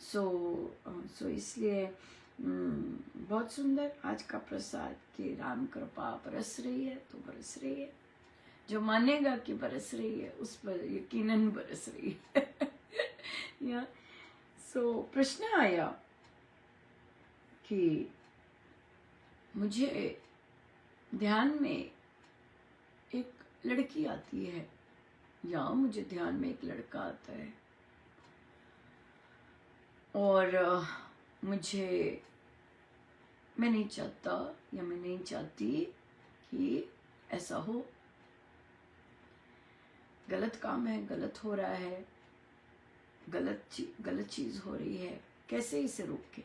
सो इसलिए बहुत सुंदर आज का प्रसाद कि राम कृपा बरस रही है तो बरस रही है, जो मानेगा कि बरस रही है उस पर यकीनन बरस रही है। या प्रश्न आया कि मुझे ध्यान में एक लड़की आती है या मुझे ध्यान में एक लड़का आता है और मैं नहीं चाहता या मैं नहीं चाहती कि ऐसा हो, गलत काम है, गलत हो रहा है, गलत चीज हो रही है, कैसे इसे रोकें?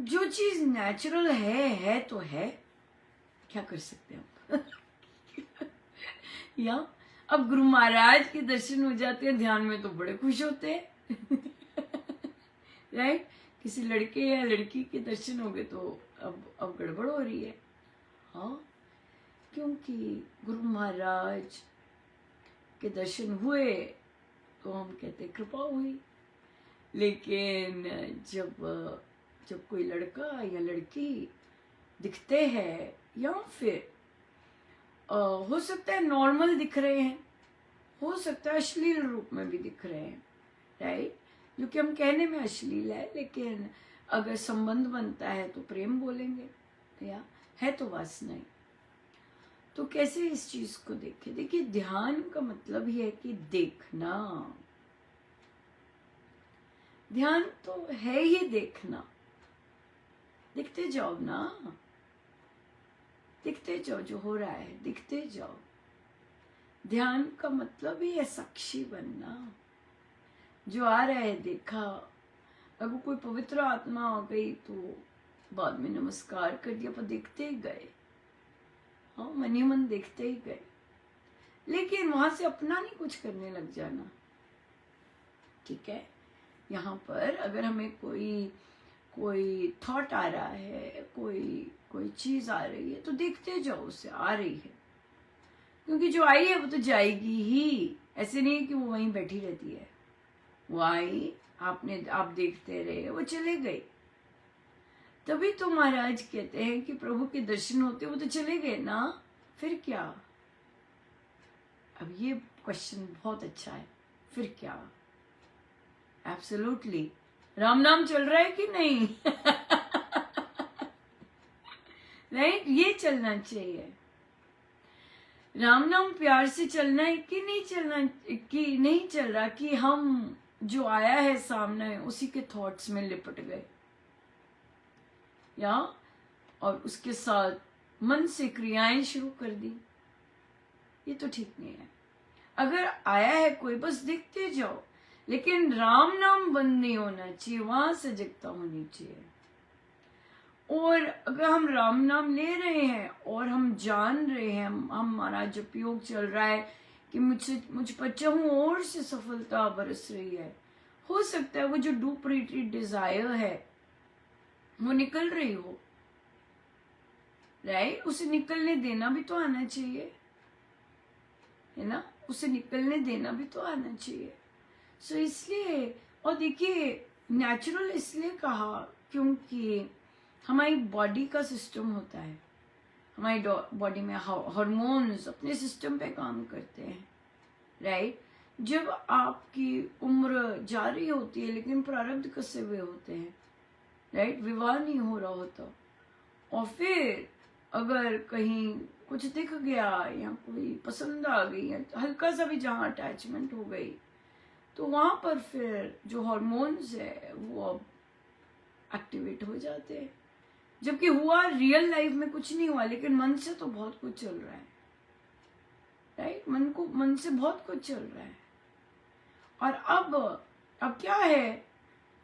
जो चीज नेचुरल है तो है, क्या कर सकते हैं हम? या अब गुरु महाराज के दर्शन हो जाते हैं ध्यान में तो बड़े खुश होते हैं। राइट? किसी लड़के या लड़की के दर्शन हो गए तो अब गड़बड़ हो रही है। हाँ, क्योंकि गुरु महाराज के दर्शन हुए तो हम कहते कृपा हुई, लेकिन जब कोई लड़का या लड़की दिखते हैं या फिर हो सकता है नॉर्मल दिख रहे हैं, हो सकता है अश्लील रूप में भी दिख रहे हैं, राइट? जो कि हम कहने में अश्लील है, लेकिन अगर संबंध बनता है तो प्रेम बोलेंगे, या है तो वासना ही। तो कैसे इस चीज को देखें? देखिए, ध्यान का मतलब ही है कि देखना। ध्यान तो है ही देखना। दिखते जाओ ना, दिखते जाओ, जो हो रहा है दिखते जाओ। ध्यान का मतलब ही है साक्षी बनना। जो आ रहा है देखा। अगर कोई पवित्र आत्मा आ गई तो बाद में नमस्कार कर दिया, पर देखते ही गए। हाँ, मन ही मन देखते ही गए, लेकिन वहां से अपना नहीं कुछ करने लग जाना। ठीक है? यहाँ पर अगर हमें कोई थॉट आ रहा है, कोई चीज आ रही है, तो देखते जाओ उसे, आ रही है, क्योंकि जो आई है वो तो जाएगी ही। ऐसे नहीं कि वो वहीं बैठी रहती है। वो आई, आप देखते रहे, वो चले गए। तभी तो महाराज कहते हैं कि प्रभु के दर्शन होते, वो तो चले गए ना, फिर क्या? अब ये क्वेश्चन बहुत अच्छा है, फिर क्या? एब्सोल्युटली। राम नाम चल रहा है कि नहीं? राइट? ये चलना चाहिए। राम नाम प्यार से चलना है कि नहीं चलना, कि नहीं चल रहा कि हम जो आया है सामने उसी के थॉट्स में लिपट गए, या और उसके साथ मन से क्रियाएं शुरू कर दी। ये तो ठीक नहीं है। अगर आया है कोई, बस देखते जाओ, लेकिन राम नाम बंद नहीं होना चाहिए, वहां सजगता होनी चाहिए। और अगर हम राम नाम ले रहे हैं और हम जान रहे हैं, हमारा जप योग चल रहा है कि मुझ पर चहुं ओर से सफलता बरस रही है, हो सकता है वो जो डूप रिट्रीट डिजायर है वो निकल रही हो, राइट? उसे निकलने देना भी तो आना चाहिए, है ना? उसे निकलने देना भी तो आना चाहिए। सो इसलिए, और देखिए, नेचुरल इसलिए कहा क्योंकि हमारी बॉडी का सिस्टम होता है, हमारी बॉडी में हार्मोन्स अपने सिस्टम पे काम करते हैं, राइट? जब आपकी उम्र जा रही होती है लेकिन प्रारब्ध कसे हुए होते हैं, राइट? विवाह नहीं हो रहा होता, और फिर अगर कहीं कुछ दिख गया या कोई पसंद आ गई या हल्का सा भी जहाँ अटैचमेंट हो गई, तो वहां पर फिर जो हार्मोन्स है वो अब एक्टिवेट हो जाते हैं। जबकि हुआ रियल लाइफ में कुछ नहीं हुआ, लेकिन मन से तो बहुत कुछ चल रहा है, राइट? मन से बहुत कुछ चल रहा है। और अब क्या है,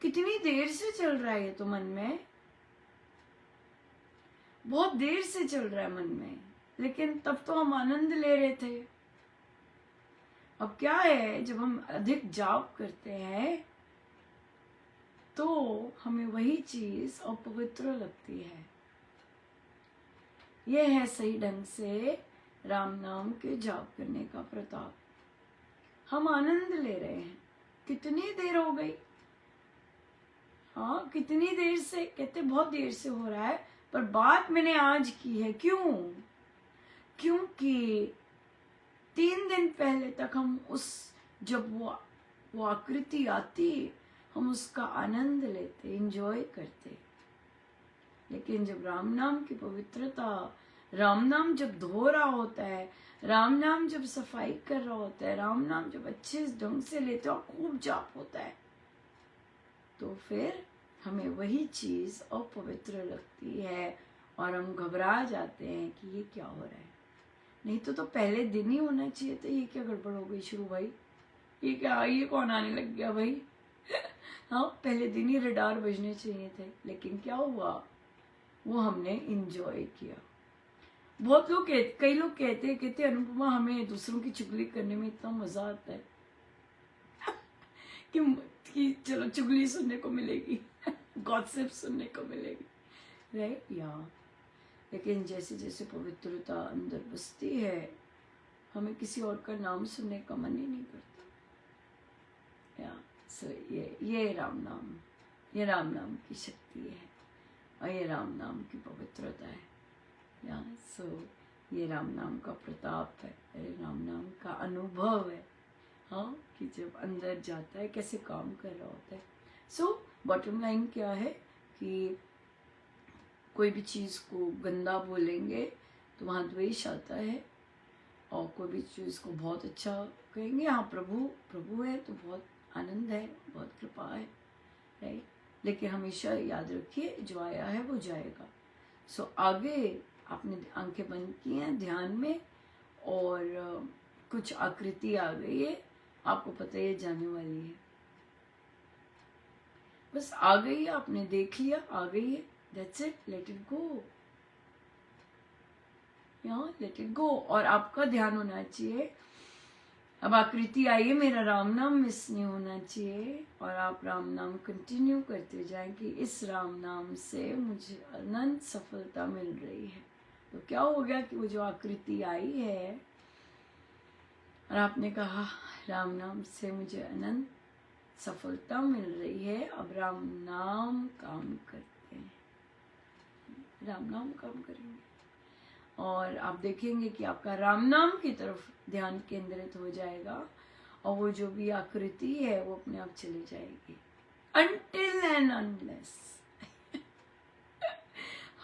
कितनी देर से चल रहा है ये तो मन में, बहुत देर से चल रहा है मन में, लेकिन तब तो हम आनंद ले रहे थे। अब क्या है, जब हम अधिक जाप करते हैं तो हमें वही चीज अपवित्र लगती है। यह है सही ढंग से राम नाम के जाप करने का प्रताप। हम आनंद ले रहे हैं, कितनी देर हो गई, हाँ कितनी देर से, कहते बहुत देर से हो रहा है, पर बात मैंने आज की है। क्यों? क्योंकि 3 दिन पहले तक हम उस, जब वो आकृति आती, हम उसका आनंद लेते, एंजॉय करते। लेकिन जब राम नाम की पवित्रता, राम नाम जब धो रहा होता है, राम नाम जब सफाई कर रहा होता है, राम नाम जब अच्छे ढंग से लेते और खूब जाप होता है, तो फिर हमें वही चीज अपवित्र लगती है और हम घबरा जाते हैं कि ये क्या हो रहा है। नहीं तो पहले दिन ही होना चाहिए था। ये क्या गड़बड़ हो गई शुरू भाई, ये क्या, ये कौन आने लग गया भाई हाँ पहले दिन ही रडार बजने चाहिए थे। लेकिन क्या हुआ, वो हमने इंजॉय किया। बहुत लोग कई लोग कहते अनुपमा हमें दूसरों की चुगली करने में इतना मजा आता है कि चलो चुगली सुनने को मिलेगी गॉसिप सुनने को मिलेगी, राइट या। लेकिन जैसे जैसे पवित्रता अंदर बसती है, हमें किसी और का नाम सुनने का मन ही नहीं करता। या सो ये राम नाम, ये राम नाम की शक्ति है और ये राम नाम की पवित्रता है। या सो ये राम नाम का प्रताप है, ये राम नाम का अनुभव है, हाँ, कि जब अंदर जाता है कैसे काम कर रहा होता है। सो बॉटम लाइन क्या है कि कोई भी चीज को गंदा बोलेंगे तो वहां द्वेष आता है, और कोई भी चीज को बहुत अच्छा कहेंगे, हाँ प्रभु है तो बहुत आनंद है, बहुत कृपा है, राइट। लेकिन हमेशा याद रखिए जो आया है वो जाएगा। सो आगे आपने आंखें बंद की हैं ध्यान में, और कुछ आकृति आ गई है, आपको पता है जाने वाली है, बस आ गई है, आपने देख लिया, आ गई है, that's it, let it go, let it go. और आपका ध्यान होना चाहिए, अब आकृति आई है, मेरा राम नाम मिस नहीं होना चाहिए, और आप राम नाम कंटिन्यू करते जाएं कि इस राम नाम से मुझे अनंत सफलता मिल रही है। तो क्या हो गया कि वो जो आकृति आई है और आपने कहा राम नाम से मुझे अनंत सफलता मिल रही है, अब राम नाम काम करते हैं, राम नाम काम करेंगे, और आप देखेंगे कि आपका राम नाम की तरफ ध्यान केंद्रित हो जाएगा, और वो जो भी आकृति है वो अपने आप चली जाएगी। Until and unless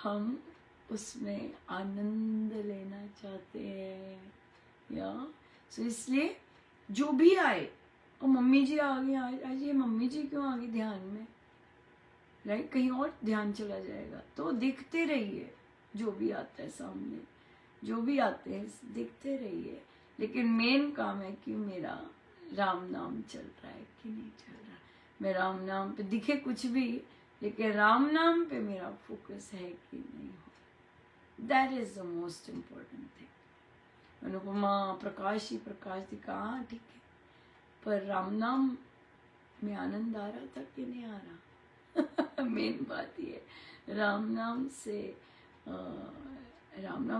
हम उसमें आनंद लेना चाहते हैं, या सो इसलिए जो भी आए, और मम्मी जी आ गई, आज ये मम्मी जी क्यों आ गई ध्यान में, राइट, कहीं और ध्यान चला जाएगा। तो देखते रहिए, जो भी आता है सामने, जो भी आते हैं देखते रहिए, लेकिन मेन काम है कि मेरा राम नाम चल रहा है कि नहीं चल रहा। मैं राम नाम पे दिखे कुछ भी, लेकिन राम नाम पे मेरा फोकस है कि नहीं हो, that is the most important thing. Anupama Prakash ji कहा ठीक है, पर राम नाम में आनंद आ रहा था कि नहीं आ रहा मेन बात ये, राम नाम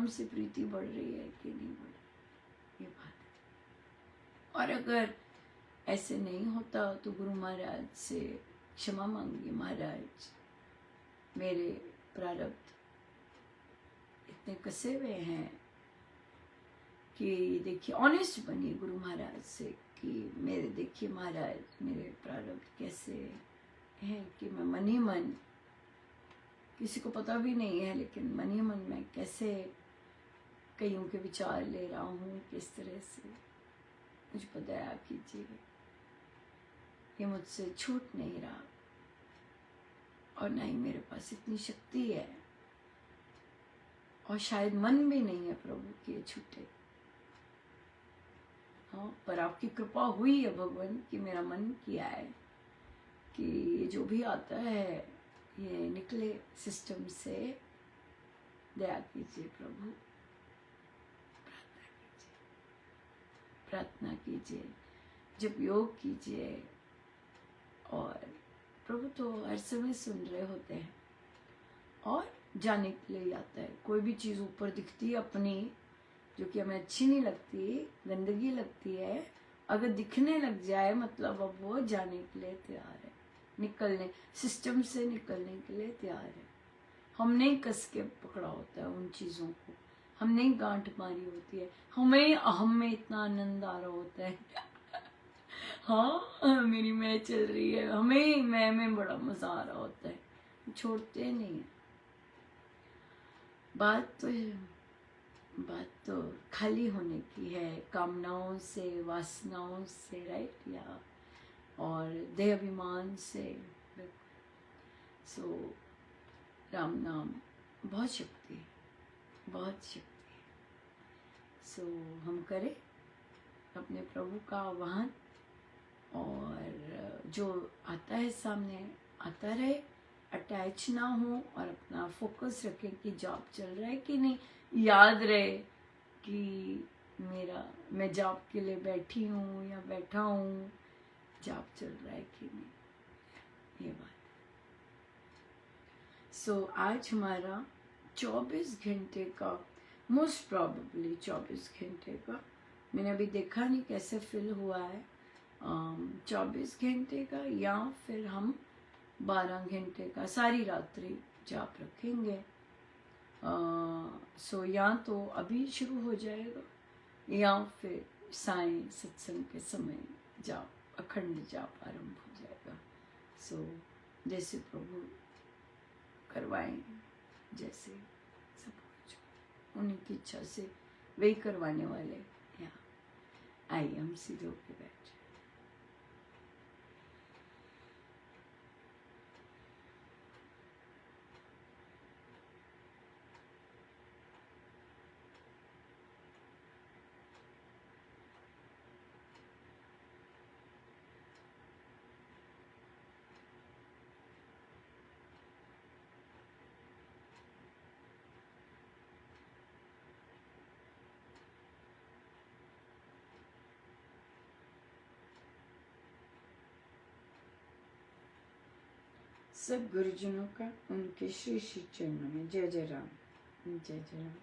से प्रीति बढ़ रही है कि नहीं बढ़ रही, ये बात है। और अगर ऐसे नहीं होता तो गुरु महाराज से क्षमा मांगिए, महाराज मेरे प्रारब्ध इतने कसे हुए हैं कि देखिए, ऑनेस्ट बनिए गुरु महाराज से कि मेरे, देखिए महाराज मेरे प्रारब्ध कैसे हैं कि मैं मन ही मन, किसी को पता भी नहीं है, लेकिन मन ही मन में कैसे कईयों के विचार ले रहा हूँ, किस तरह से, मुझे दया कीजिए, ये मुझसे छूट नहीं रहा, और ना ही मेरे पास इतनी शक्ति है, और शायद मन भी नहीं है प्रभु कि ये छूटे, हाँ, पर आपकी कृपा हुई है भगवान कि मेरा मन किया है कि ये जो भी आता है ये निकले सिस्टम से, दया कीजिए प्रभु, प्रार्थना कीजिए, जब योग कीजिए, और प्रभु तो हर समय सुन रहे होते हैं, और जाने के लिए आता है। कोई भी चीज़ ऊपर दिखती है अपनी, जो कि हमें अच्छी नहीं लगती, गंदगी लगती है, अगर दिखने लग जाए मतलब अब वो जाने के लिए तैयार है, निकलने, सिस्टम से निकलने के लिए तैयार है। हमने कस के पकड़ा होता है उन चीजों को, हमने गांठ मारी होती है, हमें अहम में इतना आनंद आ रहा होता है हाँ मेरी मैं चल रही है, हमें मैं में बड़ा मजा आ रहा होता है, छोड़ते नहीं है। बात तो खाली होने की है, कामनाओं से, वासनाओं से, राइट, या और देह अभिमान से। सो राम नाम बहुत शक्ति है, बहुत शक्ति है। सो हम करें अपने प्रभु का आह्वान, और जो आता है सामने आता रहे, अटैच ना हो, और अपना फोकस रखें कि जॉब चल रहा है कि नहीं, याद रहे कि मैं जॉब के लिए बैठी हूँ या बैठा हूँ, जॉब चल रहा है कि नहीं, ये बात। सो आज हमारा 24 घंटे का, मोस्ट प्रॉबेबली 24 घंटे का, मैंने अभी देखा नहीं कैसे फिल हुआ है, 24 घंटे का, या फिर हम 12 घंटे का सारी रात्रि जाप रखेंगे। सो या तो अभी शुरू हो जाएगा, या फिर सायं सत्संग के समय जाप, अखंड जाप आरंभ हो जाएगा। सो जैसे प्रभु करवाएं, जैसे सब कुछ उनकी इच्छा से वही करवाने वाले। या आइए हम सीधे होके बैठ जाए। सब गुरुजनों का उनके श्री श्री चरणों में जय जय राम, जय जय राम।